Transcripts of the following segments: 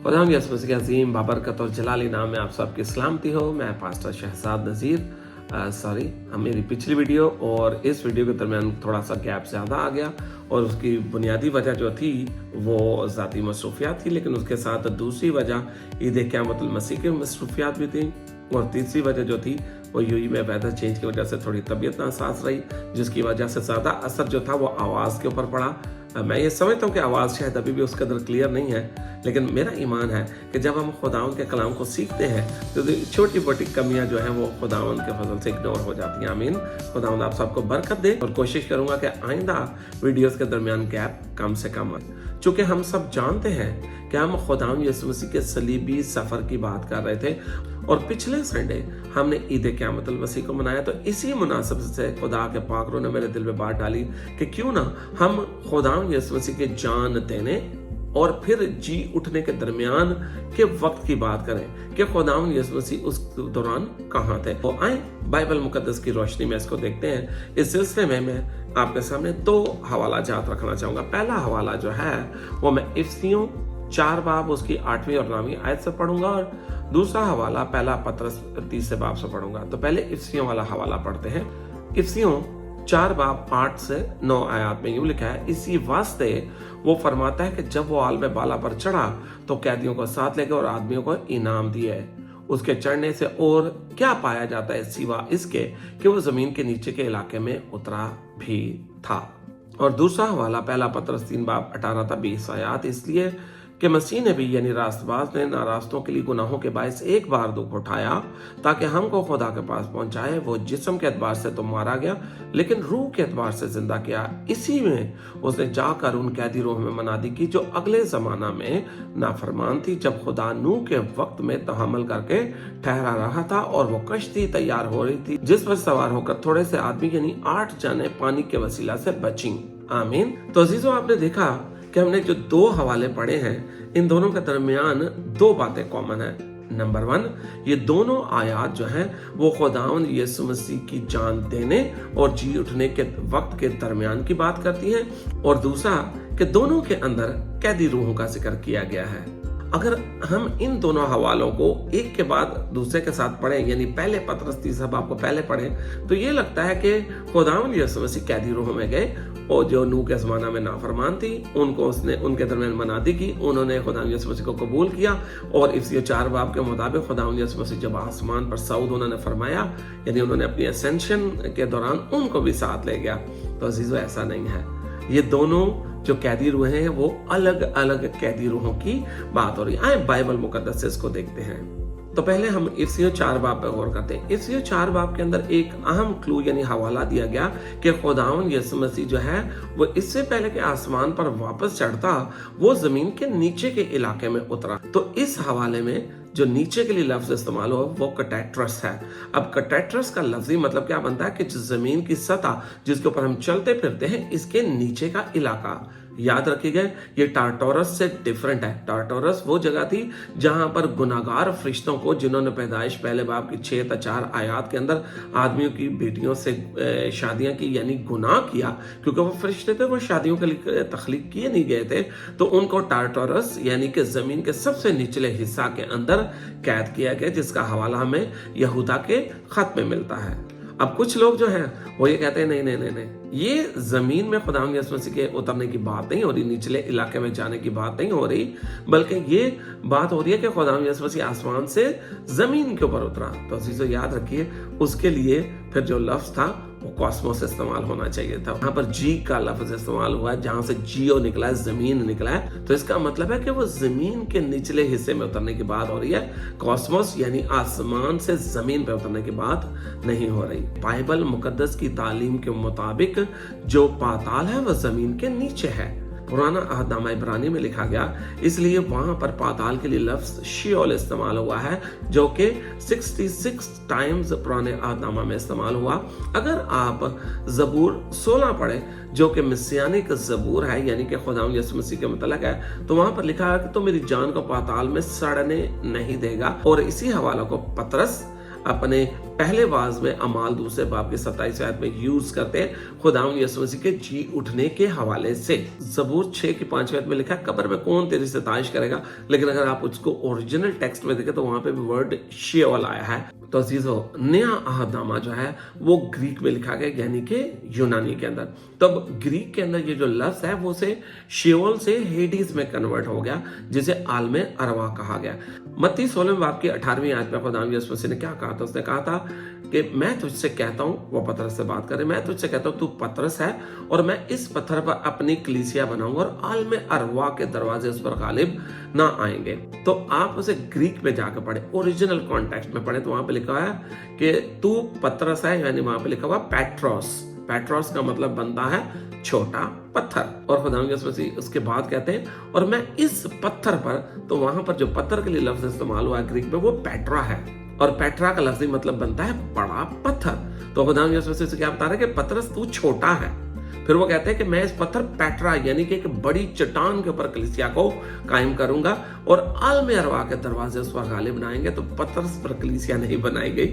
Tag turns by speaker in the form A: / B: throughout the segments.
A: खुदावंद यसुह मसीह के अजीम बाबरकत और जलाली नाम में आप सबकी सलामती हो। मैं पास्टर शहजाद नज़ीर मेरी पिछली वीडियो और इस वीडियो के दरमियान थोड़ा सा गैप ज़्यादा आ गया और उसकी बुनियादी वजह जो थी वो ज़ाती मसरूफियात थी, लेकिन उसके साथ दूसरी वजह ईद क़यामतुल मसीह की मसरूफियात भी थी और तीसरी वजह जो थी वो यूएई में वेदर चेंज की वजह से थोड़ी तबीयत नासाज रही, जिसकी वजह से ज़्यादा असर जो था वो आवाज़ के ऊपर पड़ा। मैं ये समझता हूँ कि आवाज़ शायद अभी भी उस कदर क्लियर नहीं है, लेकिन मेरा ईमान है कि जब हम खुदावंद के कलाम को सीखते हैं तो छोटी मोटी कमियां जो हैं वो खुदावंद के फजल से इग्नोर हो जाती हैं। आमीन। खुदावंद आप सबको बरकत दे और कोशिश करूंगा कि आइंदा वीडियोस के दरमियान गैप कम से कम आए। चूँकि हम सब जानते हैं कि हम खुदावंद यसुह मसीह के सलीबी सफ़र की बात कर रहे थे और पिछले संडे हमने ईद क़यामतुल मसीह को मनाया, तो इसी मुनासिबत से खुदा के पाक रूह ने मेरे दिल में बात डाली कि क्यों ना हम खुदावंद यसुह मसीह के जान देने और फिर जी उठने के दरमियान के वक्त की बात करें कि खुदावंद यसुह मसीह उस दौरान कहाँ थे। तो आए बाइबल मुकद्दस की रोशनी में इसको देखते हैं। इस सिलसिले में मैं आपके सामने दो हवाला जात रखना चाहूँगा। पहला हवाला जो है वो मैं इफिसियों 4 बाब उसकी 8वीं और 9वीं आयत से पढ़ूंगा और दूसरा हवाला पहला पतरस 3 बाब से पढ़ूंगा। तो पहले इफिसियों वाला हवाला पढ़ते हैं। इफिसियों 4 बाब 8 से 9 आयत में यूं लिखा है, इसी वास्ते वो फरमाता है कि जब वो आलम बाला पर चढ़ा तो कैदियों को साथ ले गए और आदमियों को इनाम दिए। उसके चढ़ने से और क्या पाया जाता है सिवा इसके कि वो जमीन के नीचे के इलाके में उतरा भी था। और दूसरा हवाला पहला पतरस 3 बाब 18 से 20 आयत, इसलिए कि मसीह ने भी यानी रास्तबाज ने नारास्तों के लिए गुनाहों के बायस एक बार दुख उठाया ताकि हमको खुदा के पास पहुंचाए। वो जिस्म के एतबार से तो मारा गया लेकिन रूह के एतबार से जिंदा किया। इसी में उसने जाकर उन कैदी रूह में मनादी की जो अगले जमाना में नाफरमान थी, जब खुदा नूह के वक्त में तहम्मुल करके ठहरा रहा था और वो कश्ती तैयार हो रही थी जिस पर सवार होकर थोड़े से आदमी यानी 8 जाने पानी के वसीला से बची। आमीन। तो अजीजों, आपने देखा कि हमने जो 2 हवाले पढ़े हैं इन दोनों के दरमियान 2 बातें कॉमन है। नंबर 1, ये दोनों आयात जो हैं वो खुदावंद यसुह मसीह की जान देने और जी उठने के वक्त के दरमियान की बात करती हैं, और दूसरा कि दोनों के अंदर कैदी रूहों का जिक्र किया गया है। अगर हम इन दोनों हवालों को एक के बाद दूसरे के साथ पढ़ें, यानी पहले पतरस 3 बाब को पहले पढ़ें, तो ये लगता है कि खुदावंद यसुह मसीह कैदी रूहों में गए और जो नूह के ज़माना में नाफरमान थी उनको उसने उनके दरमियान मनादी की, उन्होंने खुदावंद यसुह मसीह को कबूल किया और इफिसियों 4 बाब के मुताबिक खुदावंद यसुह मसीह जब आसमान पर सऊद उन्होंने फरमाया, यानी उन्होंने अपनी असेंशन के दौरान उनको भी साथ ले गया। तो अजीजों, ऐसा नहीं है। ये दोनों जो कैदी रूह हैं वो अलग अलग कैदी रूहों की बात हो रही है। आए बाइबल मुकद्दस से इसको देखते हैं। तो पहले हम इफिसियों 4 बाब पर गौर करते हैं। इफिसियों 4 बाब के अंदर एक अहम क्लू यानी हवाला दिया गया कि खुदावंद यसुह मसीह जो है वो इससे पहले कि आसमान पर वापस चढ़ता वो जमीन के नीचे के इलाके में उतरा। तो इस हवाले में जो नीचे के लिए लफ्ज इस्तेमाल हुआ वो कटैट्रस है। अब कटैट्रस का लफ्जी मतलब क्या बनता है कि जो जमीन की सतह जिसके ऊपर हम चलते फिरते हैं इसके नीचे का इलाका। याद रखिएगा, ये टारटोरस से डिफरेंट है। टारटोरस वो जगह थी जहां पर गुनाहगार फरिश्तों को, जिन्होंने पैदाइश पहले बाब की 6 से 4 आयत के अंदर आदमियों की बेटियों से शादियां की यानी गुनाह किया, क्योंकि वो फरिश्ते थे, वो शादियों के लिए तख्लीक किए नहीं गए थे, तो उनको टारटोरस यानी कि जमीन के सबसे निचले हिस्सा के अंदर कैद किया गया, जिसका हवाला हमें यहूदा के खत में मिलता है। अब कुछ लोग जो हैं वो ये कहते हैं नहीं, ये जमीन में खुदावंद यसुह मसीह के उतरने की बात नहीं हो रही, निचले इलाके में जाने की बात नहीं हो रही, बल्कि ये बात हो रही है कि खुदावंद यसुह मसीह आसमान से जमीन के ऊपर उतरा। तो अजीजों, याद रखिए, उसके लिए फिर जो लफ्ज था वो कॉस्मोस इस्तेमाल होना चाहिए था। यहाँ पर जी का लफ्ज इस्तेमाल हुआ है, जहां से जियो निकला है, जमीन निकला है, तो इसका मतलब है कि वो जमीन के निचले हिस्से में उतरने की बात हो रही है। कॉस्मोस यानी आसमान से जमीन पे उतरने की बात नहीं हो रही। बाइबल मुकद्दस की तालीम के मुताबिक जो पाताल है वह जमीन के नीचे है। पुराना अहदनामा इब्रानी में लिखा गया, इसलिए वहां पर पाताल के लिए लफ्ज शियोल इस्तेमाल हुआ है, जो कि 66 टाइम्स पुराने अहदनामा में इस्तेमाल हुआ। अगर आप ज़बूर 16 पढ़े, जो कि मिस्यानिक ज़बूर है यानी कि खुदावंद यसुह मसीह के मुतल्लिक़ है, तो वहां पर लिखा है कि तो मेरी जान को पाताल में सड़ने नहीं देगा। और इसी हवाला को पतरस अपने पहले वाज में अमाल दूसरे बाब के 27 आयत में यूज करते हैं खुदावंद यीशु मसीह के जी उठने के हवाले से। ज़बूर 6 की 5 आयत में लिखा है, कब्र में कौन तेरी सताइश करेगा। लेकिन अगर आप उसको ओरिजिनल टेक्स्ट में देखें तो वहां पे भी वर्ड शेओल आया है। तो अजीजों, नया अहदनामा जो है वो ग्रीक में लिखा गया, यानी कि यूनानी के अंदर। तब ग्रीक के अंदर ये जो लफ्ज है वो से शेओल से हेडीज में कन्वर्ट हो गया, जिसे आलम अरवा कहा गया। मत्ती 16 बाब की 18वीं आयत में खुदावंद यीशु मसीह ने क्या कहा था? उसने कहा था कि मैं तुझसे कहता हूं, वो पतरस से बात करे, मैं तुझसे कहता हूं तू पतरस है और मैं इस पत्थर पर अपनी कलीसिया बनाऊंगा और आलम अरवा के दरवाजे उस पर गालिब ना आएंगे। तो आप उसे ग्रीक में जाकर पढ़े, ओरिजिनल कॉन्टेक्स्ट में पढ़े, तो वहां पे लिखा है कि तू पतरस है, यानी वहां पे लिखा हुआ पैट्रोस। पैट्रोस का मतलब बनता है छोटा पत्थर। और खुदावंद यीशु मसीह उसके बाद कहते हैं और मैं इस पत्थर पर, तो वहां पर जो पत्थर के लिए लफ्ज इस्तेमाल हुआ है ग्रीक में वो पेट्रा है, और पेट्रा का लफ्जी मतलब बनता है बड़ा पत्थर। तो खुदावंद यीशु मसीह से क्या बता रहे हैं कि पतरस तू छोटा है। फिर वो कहते हैं कि मैं इस पत्थर पेट्रा यानी कि एक बड़ी चट्टान के ऊपर कलीसिया को कायम करूंगा और आलम अरवा के दरवाजे उस पर गालिब बनाएंगे। तो पतरस पर कलीसिया नहीं बनाई गई,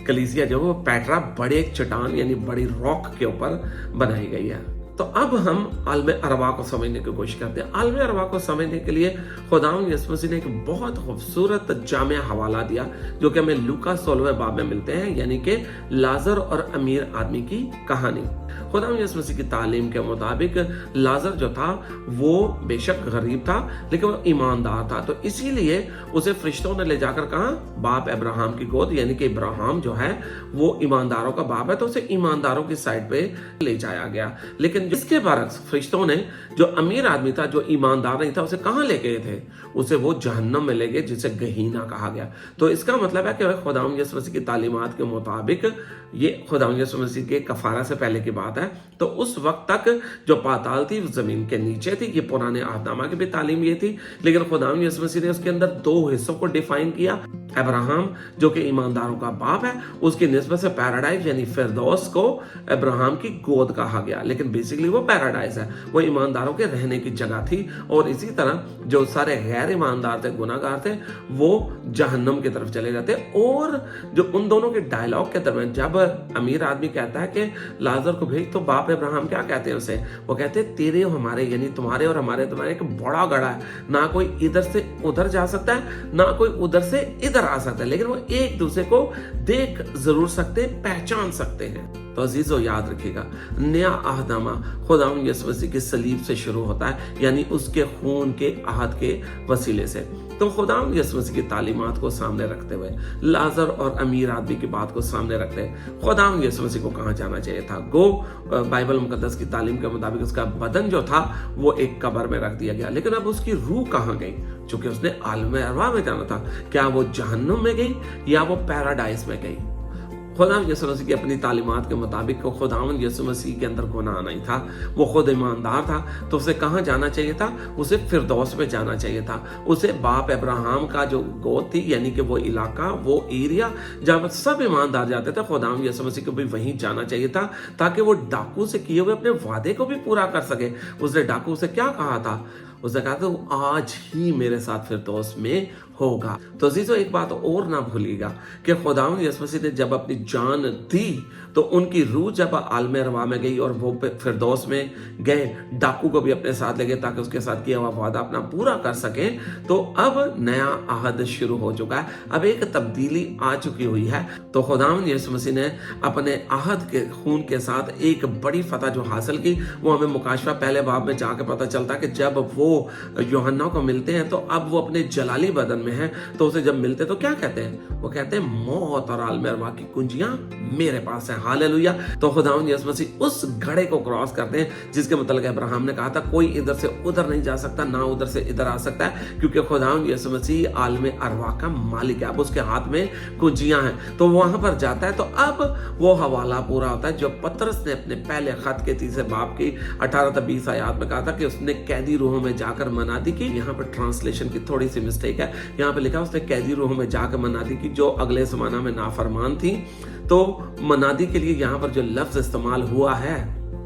A: कलीसिया जो वो पेट्रा बड़े चट्टान यानी बड़ी रॉक के ऊपर बनाई गई है। तो अब हम आलम अरवा को समझने की कोशिश करते हैं। आलम अरवा को समझने के लिए खुदावंद यीशु मसीह ने एक बहुत खूबसूरत जामिया हवाला दिया, जो कि हमें लूका 16वें बाब में मिलते हैं, यानी कि लाजर और अमीर आदमी की कहानी। खुदावंद यीशु मसीह की तालीम के मुताबिक लाजर जो था वो बेशक गरीब था लेकिन वो ईमानदार था। तो इसीलिए उसे फरिश्तों ने ले जाकर कहा बाप अब्राहम की गोद, यानी कि इब्राहिम जो है वो ईमानदारों का बाप है, तो उसे ईमानदारों की साइड पे ले जाया गया। लेकिन जिसके बरक्स फरिश्तों ने जो अमीर आदमी था, जो ईमानदार नहीं था, उसे कहां ले गए थे? उसे वो जहन्नम में ले गए, जिसे गहीना कहा गया। तो इसका मतलब है कि खुदावंद यीशु मसीह की तालीमात के मुताबिक, ये खुदावंद यीशु मसीह के कफारा से पहले की बात है, तो उस वक्त तक जो पाताल थी जमीन के नीचे थी। ये पुराने अहदनामा की भी तालीम ये थी, लेकिन खुदावंद यीशु मसीह ने उसके अंदर दो हिस्सों को डिफाइन किया। अब्राहम जो कि ईमानदारों का बाप है, उसकी निस्बत से पैराडाइज यानी फिरदौस को अब्राहम की गोद कहा गया, लेकिन बेसिकली वो पैराडाइज है, वो ईमानदारों के रहने की जगह थी। और इसी तरह जो सारे गैर ईमानदार थे, गुनाहगार थे, वो जहन्नम की तरफ चले जाते। और जो उन दोनों के डायलॉग के दरमियान जब अमीर आदमी कहता है कि लाजर को भेज, तो बाप अब्राहम क्या कहते हैं उसे? वो कहते हैं तेरे हमारे यानी तुम्हारे और हमारे तुम्हारे एक बड़ा गड़ा है, ना कोई इधर से उधर जा सकता है, ना कोई उधर से इधर आ सकता है, लेकिन वो एक दूसरे को देख जरूर सकते, पहचान सकते हैं। तो अजीजों याद रखिएगा, नया अहदनामा खुदावंद यीशु मसीह के सलीब से शुरू होता है, यानी उसके खून के आहद के वसीले से। तो खुदावंद यीशु मसीह की तालीमात को सामने रखते हुए, लाजर और अमीर आदमी की बात को सामने रखते हुए, खुदावंद यीशु मसीह को कहाँ जाना चाहिए था? गो बाइबल मुकद्दस की तालीम के मुताबिक उसका बदन जो था वो एक कब्र में रख दिया गया, लेकिन अब उसकी रूह कहाँ गई? चूंकि उसने आलम अरवा में जाना था, क्या वो जहन्नुम में गई या वो पैराडाइज में गई? खुदावंद यीशु मसीह की अपनी तालीमात के मुताबिक को खुदावंद यीशु मसीह के अंदर गुनाह नहीं था, वो खुद ईमानदार था, तो उसे कहाँ जाना चाहिए था? उसे फिरदौस में जाना चाहिए था। उसे बाप अब्राहम का जो गोद थी, यानी कि वो इलाका, वो एरिया जहाँ सब ईमानदार जाते थे, खुदावंद यीशु मसीह को भी वहीं जाना चाहिए था, ताकि वो डाकू से किए हुए अपने वादे को भी पूरा कर सके। उसने डाकू से क्या कहा था? उसने कहा था आज ही मेरे साथ फिरदौस में होगा। तो अजीजों एक बात और ना भूलिएगा कि खुदावंद यीशु मसीह ने जब अपनी जान दी तो उनकी रूह जब आलम अरवा में गई और वो फिरदौस में गए, डाकू को भी अपने साथ ले गए ताकि उसके साथ किया हुआ वादा अपना पूरा कर सके। तो अब नया आहद शुरू हो चुका है, अब एक तब्दीली आ चुकी हुई है। तो खुदावंद यीशु मसीह ने अपने आहद के खून के साथ एक बड़ी फतह जो हासिल की, वो हमें मुकाशवा पहले बाब में जाके पता चलता कि जब वो यूहन्ना को मिलते हैं तो अब वो अपने जलाली बदन में है, तो उसे जब मिलते तो क्या कहते हैं? वो कहते हैं मौत और आलम अरवा की कुंजियां मेरे पास है। हालेलुया। तो खुदावंद यीशु मसीह उस घड़े को क्रॉस करते हैं जिसके मतलब अब्राहम ने कहा था कोई इधर से उधर नहीं जा सकता, ना उधर से इधर आ सकता है, क्योंकि खुदावंद यीशु मसीह आलम अरवा का मालिक है। अब उसके हाथ में कुंजियां हैं, तो वहां पर जाता है। तो अब वो हवाला पूरा होता है जो पतरस ने अपने पहले खत के 3 बाब की 18-20 आयत में कहा था कि उसने कैदी रूहों में जाकर मनादी की। यहाँ पर ट्रांसलेशन की थोड़ी सी मिस्टेक है, यहाँ पे लिखा उसने कैदी रूहों में जाकर मनादी की जो अगले जमाना में नाफरमान थी। तो मनादी के लिए यहाँ पर जो लफ्ज इस्तेमाल हुआ है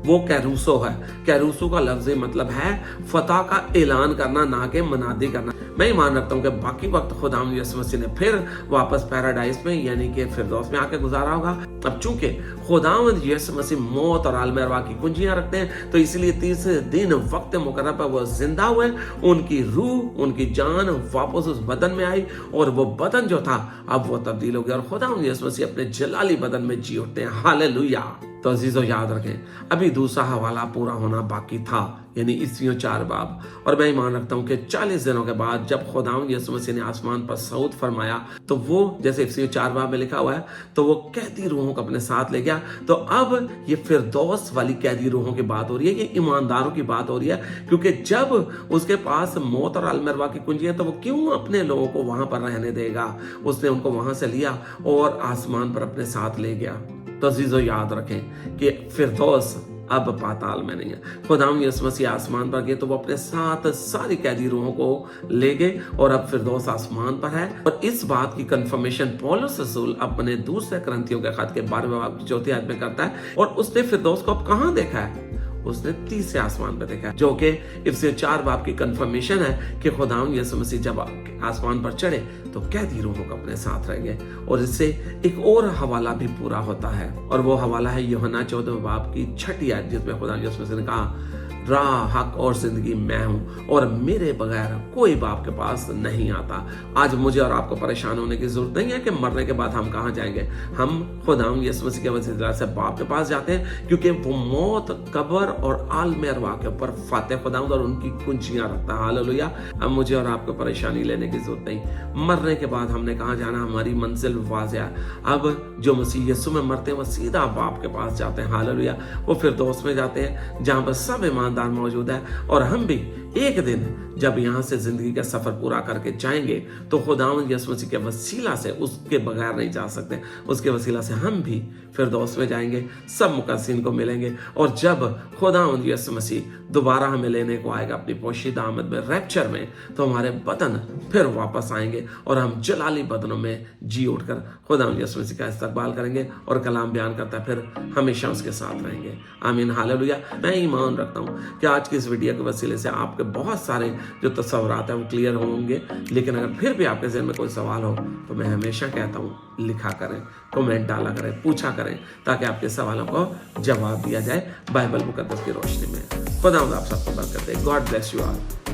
A: वो कैरूसो है। कैरूसो का लफ्ज मतलब है फतह का ऐलान करना, ना कि मनादी करना। मैं ईमान रखता हूँ कि बाकी वक्त खुदावंद यीशु मसीह ने फिर वापस पैराडाइज में यानी कि फिरदौस में आके गुजारा होगा। अब चूंकि खुदावंद यीशु मसीह मौत और आलम अरवाह की कुंजियां रखते हैं, तो इसलिए तीसरे दिन वक्त मुकर्रर पर वो जिंदा हुए, उनकी रूह उनकी जान वापस उस बदन में आई और वो बदन जो था अब वो तब्दील हो गया और खुदावंद यीशु मसीह अपने जलाली बदन में जी उठते हैं। हालेलुया। तो अजीजों याद रखें, अभी दूसरा हवाला पूरा होना बाकी था, यानी इस्रियों 4 बाब। और मैं ईमान रखता हूँ कि 40 दिनों के बाद जब खुदावंद यीशु मसीह ने आसमान पर सऊद फरमाया, तो वो जैसे इस्रियों 4 बाब में लिखा हुआ है, तो वो कैदी रूहों को अपने साथ ले गया। तो अब ये फिरदौस वाली कैदी रूहों की बात हो रही है, ये ईमानदारों की बात हो रही है, क्योंकि जब उसके पास मौत और आलम अरवाह की कुंजी है, तो वो क्यों अपने लोगों को वहां पर रहने देगा। उसने उनको वहां से लिया और आसमान पर अपने साथ ले गया। तो अजीजों याद रखें कि फिरदौस अब पाताल में नहीं है। खुदावंद यीशु मसीह आसमान पर गए तो वो अपने साथ सारी कैदी रूहों को ले गए और अब फिरदौस आसमान पर है। और इस बात की कंफर्मेशन पौलुस रसूल अपने दूसरे करंथियों के खत के 12वें बाब की 4थी आयत में करता है। और उसने फिरदौस को अब कहां देखा है? उसने तीसरे आसमान पर देखा, जो कि इफ्सियों 4 बाब की कंफर्मेशन है कि खुदावंद यीशु मसीह जब आसमान पर चढ़े तो कैदी रूहों को अपने साथ रहेंगे। और इससे एक और हवाला भी पूरा होता है, और वो हवाला है यूहन्ना 14वें बाब की 6ठी आयत, जिसमें खुदावंद यीशु मसीह ने कहा, राह, हक और जिंदगी मैं हूं और मेरे बगैर कोई बाप के पास नहीं आता। आज मुझे और आपको परेशान होने की जरूरत नहीं है कि मरने के बाद हम कहां जाएंगे। हम खुदावंद यीशु मसीह के वसीले से बाप के पास जाते हैं, क्योंकि वो मौत, कब्र और आलम अरवाह के ऊपर फातेह खुदावंद और उनकी कुंजियां रखता है। हालेलुया। अब मुझे और आपको परेशानी लेने की जरूरत नहीं। मरने के बाद हमने कहां जाना, हमारी मंजिल वाज़िह है। अब जो मसीह यीशु में मरते हैं वो सीधा बाप के पास जाते हैं। हालेलुया। वो फिरदौस में जाते हैं जहां पर सब ईमानदार मौजूद है। और हम भी एक दिन जब यहां से जिंदगी का सफर पूरा करके जाएंगे तो खुदावंद यीशु मसीह के वसीला से, उसके बगैर नहीं जा सकते, उसके वसीला से हम भी फिरदौस में जाएंगे, सब मुकद्दसीन को मिलेंगे। और जब खुदावंद यीशु मसीह दोबारा हमें लेने को आएगा अपनी पोशीदा आमद में, रैप्चर में, तो हमारे बदन फिर वापस आएंगे और हम जलाली बदनों में जी उठकर खुदावंद यीशु मसीह का इस्तकबाल करेंगे। और कलाम बयान करता है फिर हमेशा उसके साथ रहेंगे। आमीन। हालेलुया। मैं ईमान रखता हूँ कि आज की इस वीडियो के वसीले से आपके बहुत सारे जो तस्वुरात हैं वो क्लियर होंगे। लेकिन अगर फिर भी आपके ज़हन में कोई सवाल हो तो मैं हमेशा कहता हूँ, लिखा करें, कमेंट डाला करें, पूछा करें, ताकि आपके सवालों को जवाब दिया जाए बाइबल मुकद्दस की रोशनी में। खुदा आप सबको बरकत दे। God bless you all.